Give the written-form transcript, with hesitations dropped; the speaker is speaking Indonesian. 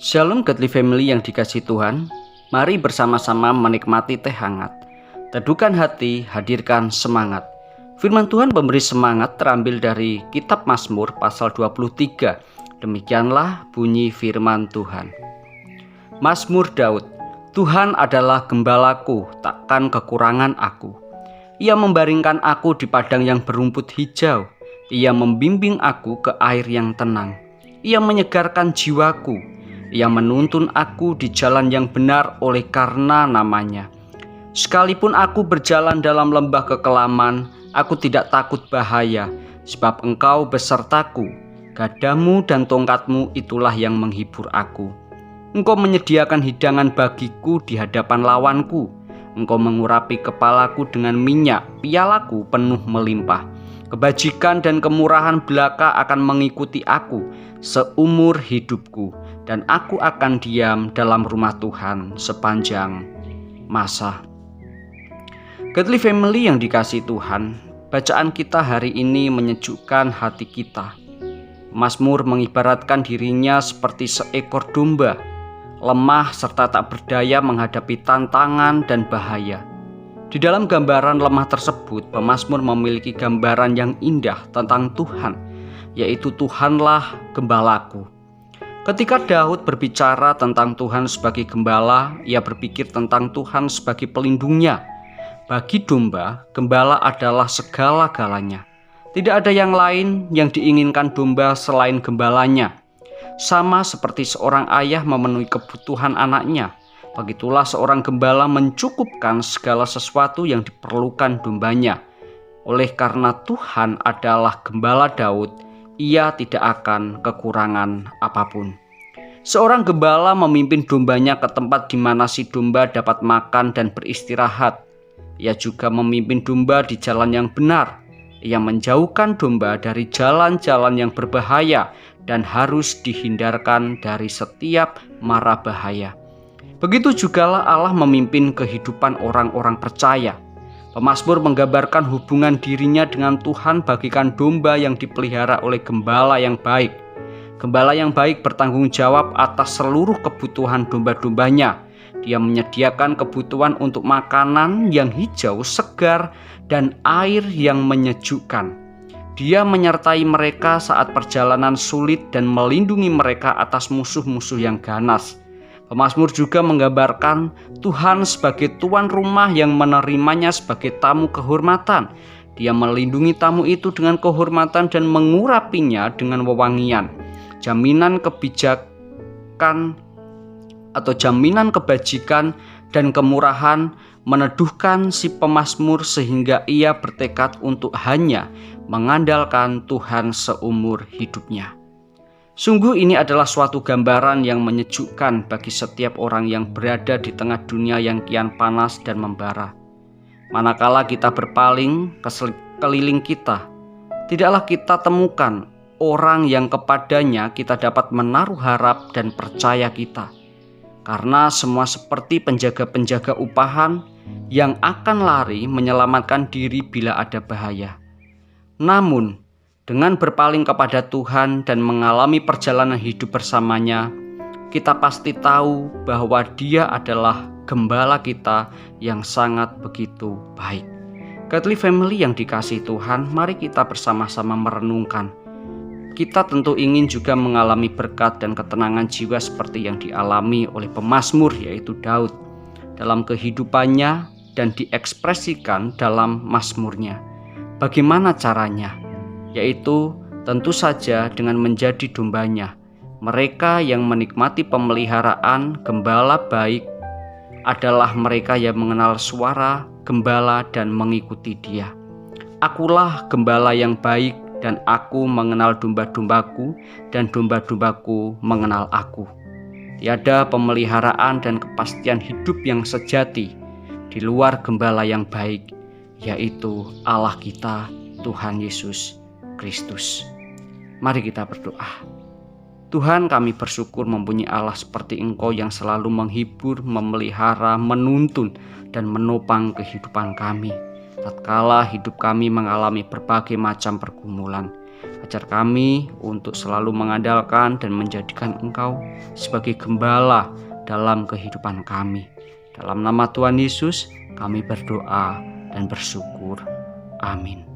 Shalom Godly Family yang dikasihi Tuhan. Mari bersama-sama menikmati teh hangat. Teduhkan hati, hadirkan semangat. Firman Tuhan memberi semangat terambil dari kitab Mazmur pasal 23. Demikianlah bunyi firman Tuhan. Mazmur Daud. Tuhan adalah gembalaku, takkan kekurangan aku. Ia membaringkan aku di padang yang berumput hijau. Ia membimbing aku ke air yang tenang. Ia menyegarkan jiwaku. Ia menuntun aku di jalan yang benar oleh karena namanya. Sekalipun aku berjalan dalam lembah kekelaman, aku tidak takut bahaya, sebab Engkau besertaku. Gadamu dan tongkatmu itulah yang menghibur aku. Engkau menyediakan hidangan bagiku di hadapan lawanku. Engkau mengurapi kepalaku dengan minyak, pialaku penuh melimpah. Kebajikan dan kemurahan belaka akan mengikuti aku seumur hidupku, dan aku akan diam dalam rumah Tuhan sepanjang masa. Godly Family yang dikasihi Tuhan, bacaan kita hari ini menyejukkan hati kita. Mazmur mengibaratkan dirinya seperti seekor domba, lemah serta tak berdaya menghadapi tantangan dan bahaya. Di dalam gambaran lemah tersebut, pemazmur memiliki gambaran yang indah tentang Tuhan, yaitu Tuhanlah gembalaku. Ketika Daud berbicara tentang Tuhan sebagai gembala, ia berpikir tentang Tuhan sebagai pelindungnya. Bagi domba, gembala adalah segala-galanya. Tidak ada yang lain yang diinginkan domba selain gembalanya. Sama seperti seorang ayah memenuhi kebutuhan anaknya, begitulah seorang gembala mencukupkan segala sesuatu yang diperlukan dombanya. Oleh karena Tuhan adalah gembala Daud, ia tidak akan kekurangan apapun. Seorang gembala memimpin dombanya ke tempat di mana si domba dapat makan dan beristirahat. Ia juga memimpin domba di jalan yang benar. Ia menjauhkan domba dari jalan-jalan yang berbahaya dan harus dihindarkan dari setiap mara bahaya. Begitu jugalah Allah memimpin kehidupan orang-orang percaya. Pemazmur menggambarkan hubungan dirinya dengan Tuhan bagikan domba yang dipelihara oleh gembala yang baik. Gembala yang baik bertanggung jawab atas seluruh kebutuhan domba-dombanya. Dia menyediakan kebutuhan untuk makanan yang hijau, segar, dan air yang menyejukkan. Dia menyertai mereka saat perjalanan sulit dan melindungi mereka atas musuh-musuh yang ganas. Pemazmur juga menggambarkan Tuhan sebagai tuan rumah yang menerimanya sebagai tamu kehormatan. Dia melindungi tamu itu dengan kehormatan dan mengurapinya dengan wewangian. Jaminan kebijakan atau jaminan kebajikan dan kemurahan meneduhkan si pemazmur sehingga ia bertekad untuk hanya mengandalkan Tuhan seumur hidupnya. Sungguh ini adalah suatu gambaran yang menyejukkan bagi setiap orang yang berada di tengah dunia yang kian panas dan membara. Manakala kita berpaling ke sekeliling kita, tidaklah kita temukan orang yang kepadanya kita dapat menaruh harap dan percaya kita. Karena semua seperti penjaga-penjaga upahan yang akan lari menyelamatkan diri bila ada bahaya. Namun, dengan berpaling kepada Tuhan dan mengalami perjalanan hidup bersamanya, kita pasti tahu bahwa Dia adalah gembala kita yang sangat begitu baik. Godly Family yang dikasihi Tuhan, mari kita bersama-sama merenungkan. Kita tentu ingin juga mengalami berkat dan ketenangan jiwa seperti yang dialami oleh pemazmur, yaitu Daud, dalam kehidupannya dan diekspresikan dalam mazmurnya. Bagaimana caranya? Yaitu tentu saja dengan menjadi dombanya. Mereka yang menikmati pemeliharaan gembala baik adalah mereka yang mengenal suara gembala dan mengikuti dia. Akulah gembala yang baik dan aku mengenal domba-dombaku dan domba-dombaku mengenal aku. Tiada pemeliharaan dan kepastian hidup yang sejati di luar gembala yang baik, yaitu Allah kita, Tuhan Yesus Kristus. Mari kita berdoa. Tuhan, kami bersyukur mempunyai Allah seperti Engkau yang selalu menghibur, memelihara, menuntun, dan menopang kehidupan kami tatkala hidup kami mengalami berbagai macam pergumulan. Ajar kami untuk selalu mengandalkan dan menjadikan Engkau sebagai gembala dalam kehidupan kami. Dalam nama Tuhan Yesus kami berdoa dan bersyukur. Amin.